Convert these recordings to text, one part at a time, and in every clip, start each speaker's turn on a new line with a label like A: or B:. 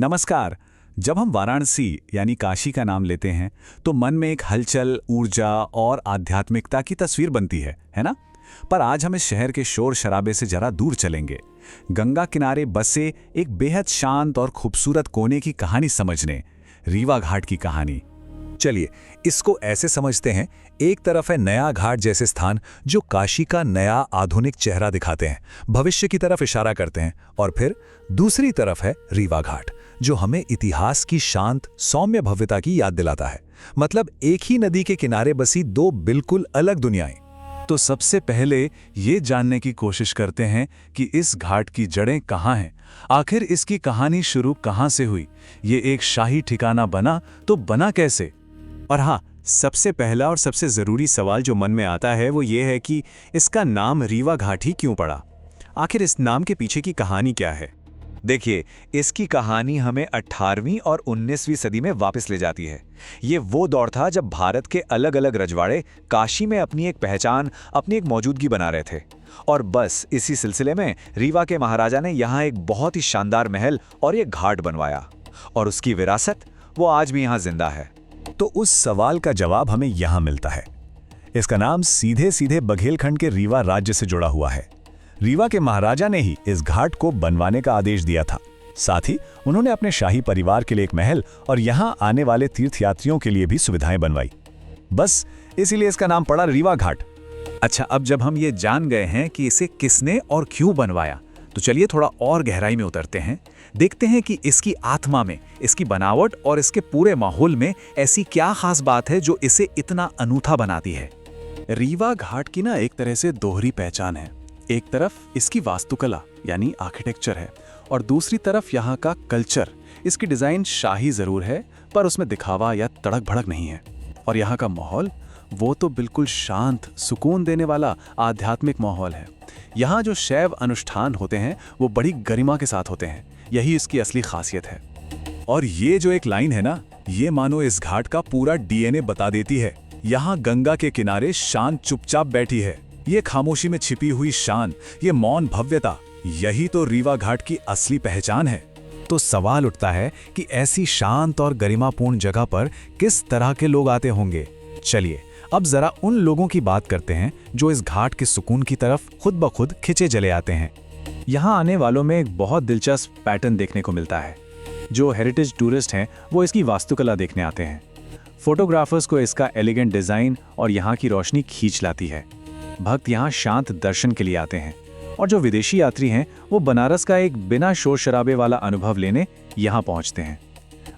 A: नमस्कार। जब हम वाराणसी यानी काशी का नाम लेते हैं तो मन में एक हलचल, ऊर्जा और आध्यात्मिकता की तस्वीर बनती है ना? पर आज हम इस शहर के शोर शराबे से जरा दूर चलेंगे। गंगा किनारे बसे एक बेहद शांत और खूबसूरत कोने की कहानी समझने, रीवा घाट की कहानी।
B: चलिए इसको ऐसे समझते हैं, एक तरफ है नया घाट जैसे स्थान जो काशी का नया आधुनिक चेहरा दिखाते हैं, भविष्य की तरफ इशारा करते हैं, और फिर दूसरी तरफ है रीवा घाट जो हमें इतिहास की शांत सौम्य भव्यता की याद दिलाता है। मतलब एक ही नदी के किनारे बसी दो बिल्कुल अलग दुनियाएं।
A: तो सबसे पहले ये जानने की कोशिश करते हैं कि इस घाट की जड़ें कहाँ हैं, आखिर इसकी कहानी शुरू कहाँ से हुई, ये एक शाही ठिकाना बना तो बना कैसे। और हाँ, सबसे पहला और सबसे ज़रूरी सवाल जो मन में आता है वो ये है कि इसका नाम रीवा घाट ही क्यों पड़ा। आखिर इस नाम के पीछे की कहानी क्या है।
B: देखिए, इसकी कहानी हमें 18वीं और 19वीं सदी में वापस ले जाती है। ये वो दौर था जब भारत के अलग अलग रजवाड़े काशी में अपनी एक पहचान, अपनी एक मौजूदगी बना रहे थे। और बस इसी सिलसिले में रीवा के महाराजा ने यहाँ एक बहुत ही शानदार महल और ये घाट बनवाया, और उसकी विरासत वो आज भी यहाँ जिंदा है।
A: तो उस सवाल का जवाब हमें यहाँ मिलता है। इसका नाम सीधे सीधे बघेलखंड के रीवा राज्य से जुड़ा हुआ है। रीवा के महाराजा ने ही इस घाट को बनवाने का आदेश दिया था। साथ ही उन्होंने अपने शाही परिवार के लिए एक महल और यहाँ आने वाले तीर्थयात्रियों के लिए भी सुविधाएं बनवाई। बस इसीलिए इसका नाम पड़ा रीवा घाट। अच्छा, अब जब हम ये जान गए हैं कि इसे किसने और क्यों बनवाया, तो चलिए थोड़ा और गहराई में उतरते हैं। देखते हैं कि इसकी आत्मा में, इसकी बनावट और इसके पूरे माहौल में ऐसी क्या खास बात है जो इसे इतना अनूठा बनाती है। रीवा घाट की ना एक तरह से दोहरी पहचान है। एक तरफ इसकी वास्तुकला यानी आर्किटेक्चर है, और दूसरी तरफ यहाँ का कल्चर। इसकी डिज़ाइन शाही ज़रूर है, पर उसमें दिखावा या तड़क भड़क नहीं है। और यहाँ का माहौल, वो तो बिल्कुल शांत, सुकून देने वाला आध्यात्मिक माहौल है। यहाँ जो शैव अनुष्ठान होते हैं वो बड़ी गरिमा के साथ होते हैं। यही इसकी असली खासियत है। और ये जो एक लाइन है ना, ये मानो इस घाट का पूरा डीएनए बता देती है। यहाँ गंगा के किनारे शान चुपचाप बैठी है। ये खामोशी में छिपी हुई शान, ये मौन भव्यता, यही तो रीवा घाट की असली पहचान है। तो सवाल उठता है कि ऐसी शांत और गरिमापूर्ण जगह पर किस तरह के लोग आते होंगे। चलिए अब जरा उन लोगों की बात करते हैं जो इस घाट के सुकून की तरफ खुद ब खुद खिंचे चले आते हैं। यहाँ आने वालों में एक बहुत दिलचस्प पैटर्न देखने को मिलता है। जो हेरिटेज टूरिस्ट हैं वो इसकी वास्तुकला देखने आते हैं। फोटोग्राफर्स को इसका एलिगेंट डिज़ाइन और यहाँ की रोशनी खींच लाती है। भक्त यहाँ शांत दर्शन के लिए आते हैं, और जो विदेशी यात्री हैं वो बनारस का एक बिना शोर शराबे वाला अनुभव लेने यहाँ पहुँचते हैं।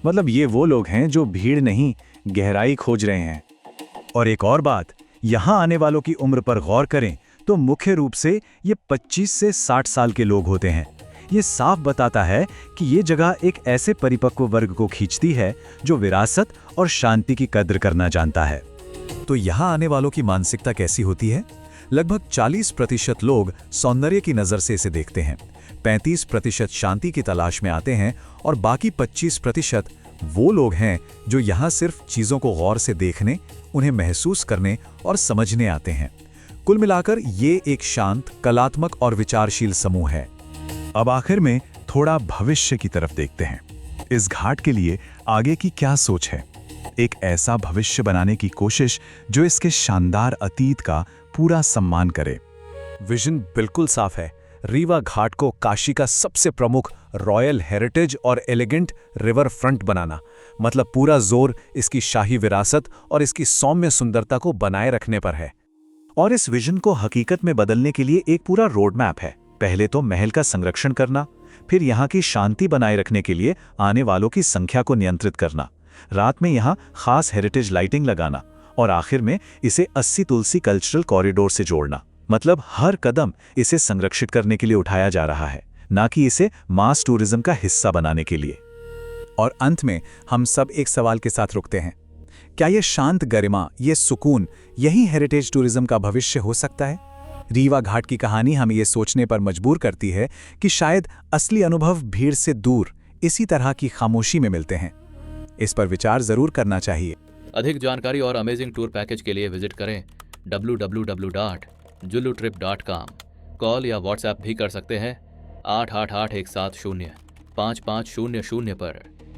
A: मतलब ये वो लोग हैं जो भीड़ नहीं, गहराई खोज रहे हैं। और एक और बात, यहाँ आने वालों की उम्र पर गौर करें तो मुख्य रूप से ये 25 से 60 साल के लोग होते हैं। ये साफ बताता है कि ये जगह एक ऐसे परिपक्व वर्ग को खींचती है जो विरासत और शांति की कद्र करना जानता है। तो यहाँ आने वालों की मानसिकता कैसी होती है? लगभग 40% लोग सौंदर्य की नज़र से इसे देखते हैं, 35% शांति की तलाश में आते हैं, और बाकी 25% वो लोग हैं जो यहाँ सिर्फ चीज़ों को गौर से देखने, उन्हें महसूस करने और समझने आते हैं। कुल मिलाकर ये एक शांत, कलात्मक और विचारशील समूह है। अब आखिर में थोड़ा भविष्य की तरफ देखते हैं। इस घाट के लिए आगे की क्या सोच है? एक ऐसा भविष्य बनाने की कोशिश जो इसके शानदार अतीत का पूरा सम्मान करे। विजन बिल्कुल साफ है। रीवा घाट को काशी का सबसे प्रमुख रॉयल हेरिटेज और एलिगेंट रिवर फ्रंट बनाना। मतलब पूरा जोर इसकी शाही विरासत और इसकी सौम्य सुंदरता को बनाए रखने पर है। और इस विजन को हकीकत में बदलने के लिए एक पूरा रोड मैप है। पहले तो महल का संरक्षण करना, फिर यहाँ की शांति बनाए रखने के लिए आने वालों की संख्या को नियंत्रित करना, रात में यहाँ खास हेरिटेज लाइटिंग लगाना, और आखिर में इसे 80 तुलसी कल्चरल कॉरिडोर से जोड़ना। मतलब हर कदम इसे संरक्षित करने के लिए उठाया जा रहा है, ना कि इसे मास टूरिज्म का हिस्सा बनाने के लिए। और अंत में हम सब एक सवाल के साथ रुकते हैं। क्या ये शांत गरिमा, ये सुकून, यही हेरिटेज टूरिज्म का भविष्य हो सकता है? रीवा घाट की कहानी हमें ये सोचने पर मजबूर करती है कि शायद असली अनुभव भीड़ से दूर इसी तरह की खामोशी में मिलते हैं। इस पर विचार जरूर करना चाहिए।
C: अधिक जानकारी और अमेजिंग टूर पैकेज के लिए विजिट करें www.jullutrip.com। कॉल या व्हाट्सएप भी कर सकते हैं 888170 5500 पर।